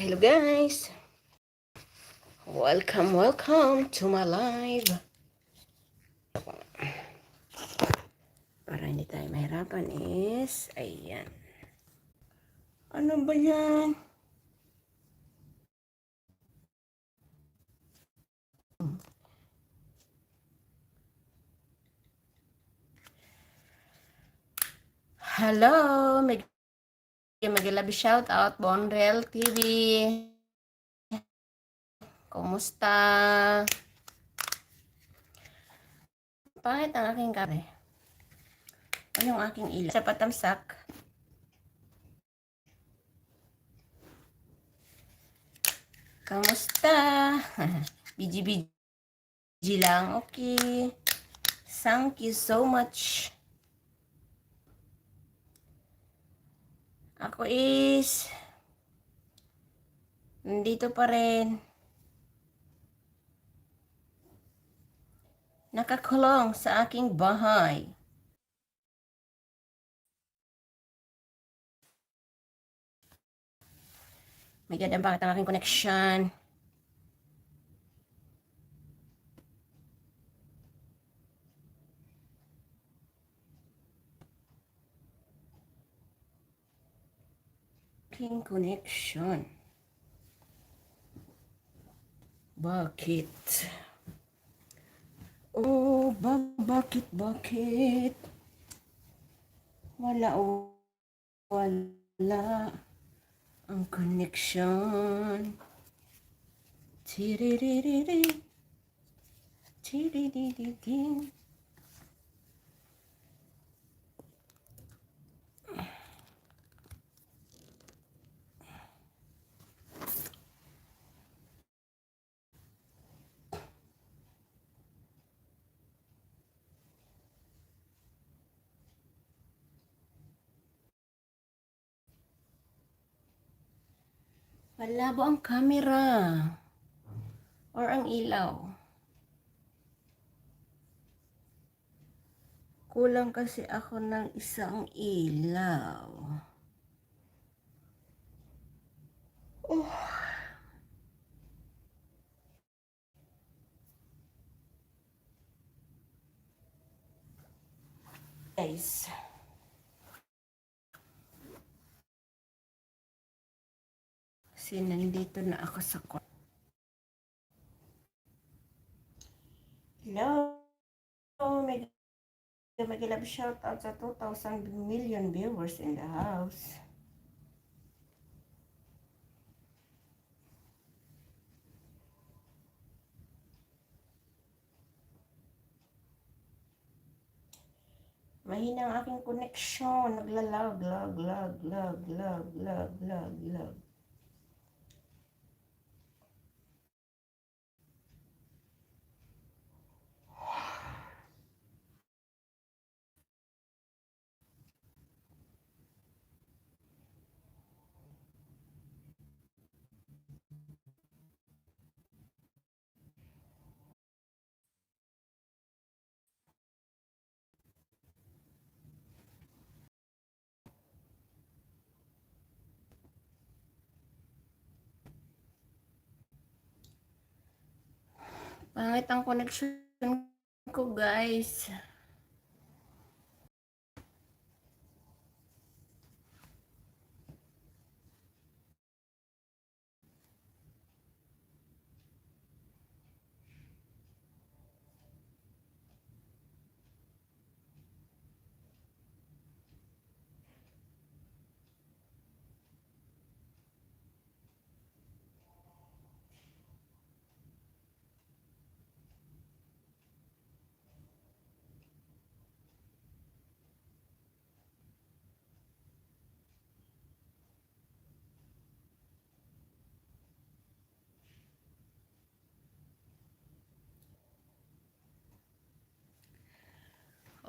Hello guys! Welcome to my live. Para hindi tayo mahirapan is, ayan. Ano ba yan? Hello! Mag-love shout out, Bonrel TV. Kumusta? Pangit ang aking kare. Ano yung aking ilaw? Sa patamsak. Kamusta? BG lang. Okay. Thank you so much. Ako is nandito pa rin. Nakakulong sa aking bahay. May gadang bakit ang aking connection. Aking connection. Bakit? Oh, bakit? Wala ang connection. Tiririri. Tiririri. Malabo ang camera. Or ang ilaw. Kulang kasi ako ng isang ilaw. Oh. Guys. Kasi nandito na ako sa court. Hello. Mag-love shout out sa 2,000 million viewers in the house. Mahina ang aking connection. Naglalag, lag. Pangit ang connection ko, guys.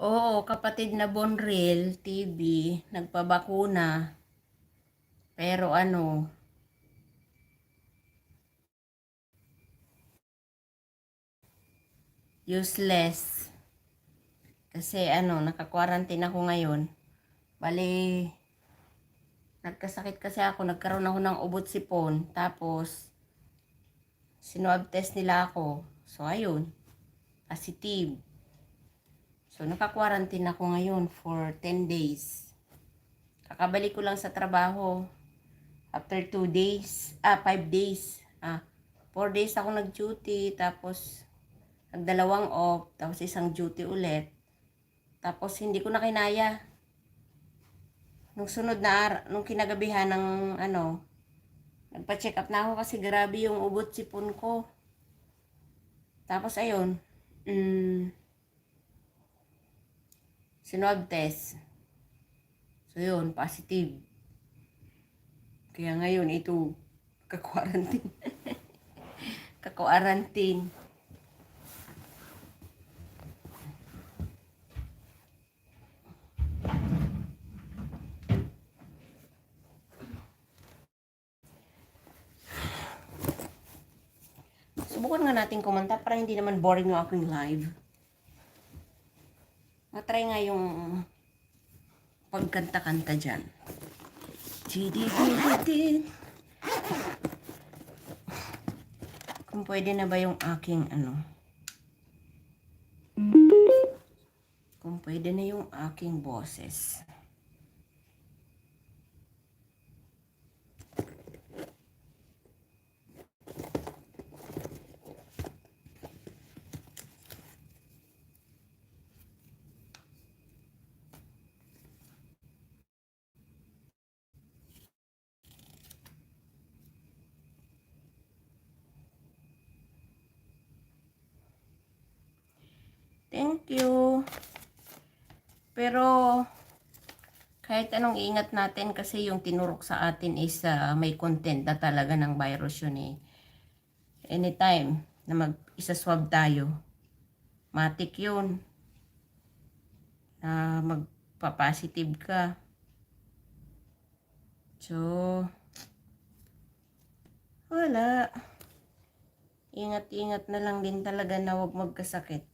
Oo, kapatid na Bonrel TV, nagpabakuna. Pero useless. Kasi naka-quarantine ako ngayon. Bali, Nagkasakit kasi ako, nagkaroon ako ng ubot sipon. Tapos, sinwab test nila ako. So, ayun, positive. So, naka-quarantine ako ngayon for 10 days. Kakabalik ko lang sa trabaho. After 2 days, 5 days. 4 days ako nag-duty, tapos nagdalawang off, tapos isang duty ulit. Tapos hindi ko na kinaya. Nung sunod na nung kinagabihan ng nagpa-check up na ako kasi grabe yung ubot sipon ko. Tapos ayun, sinwab test. So yun, positive. Kaya ngayon ito, ka-quarantine. Ka-quarantine. Subukan nga natin kumanta para hindi naman boring yung aking live. Matry nga yung pagkanta-kanta dyan. Kung pwede na ba yung aking kung pwede na yung aking boses. Thank you. Pero kahit anong ingat natin kasi yung tinurok sa atin is may content na talaga ng virus yun eh. Anytime na mag-isa-swab tayo, matik yun na magpa-positive ka. So, wala. Ingat-ingat na lang din talaga na huwag magkasakit.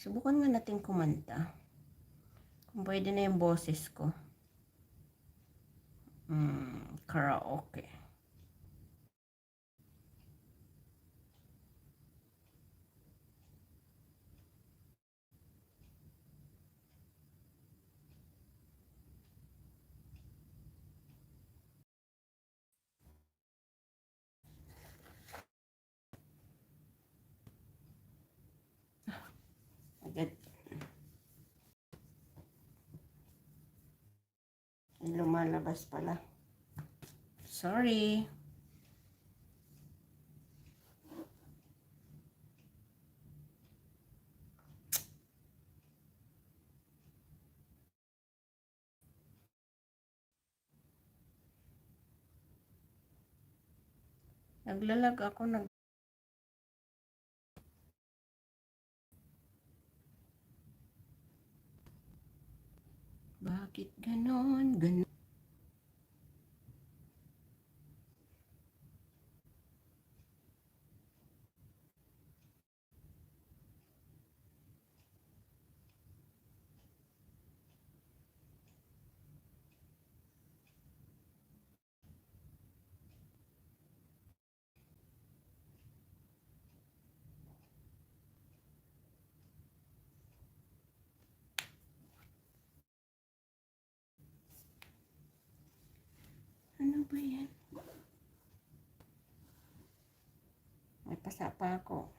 Subukan nga natin kumanta. Kung pwede na yung boses ko. Karaoke. Agad. Lumalabas pala. Sorry. Naglalag ako. Bakit ganon? Ganon. Ano ba yan? May pasa pa ako.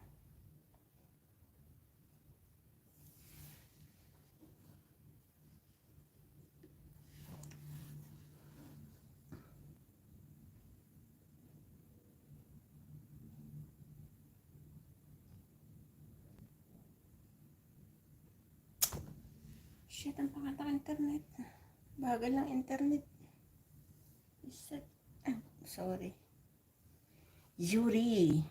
Shit, ang pangatang internet. Bagal ng internet. Sorry. Yuri.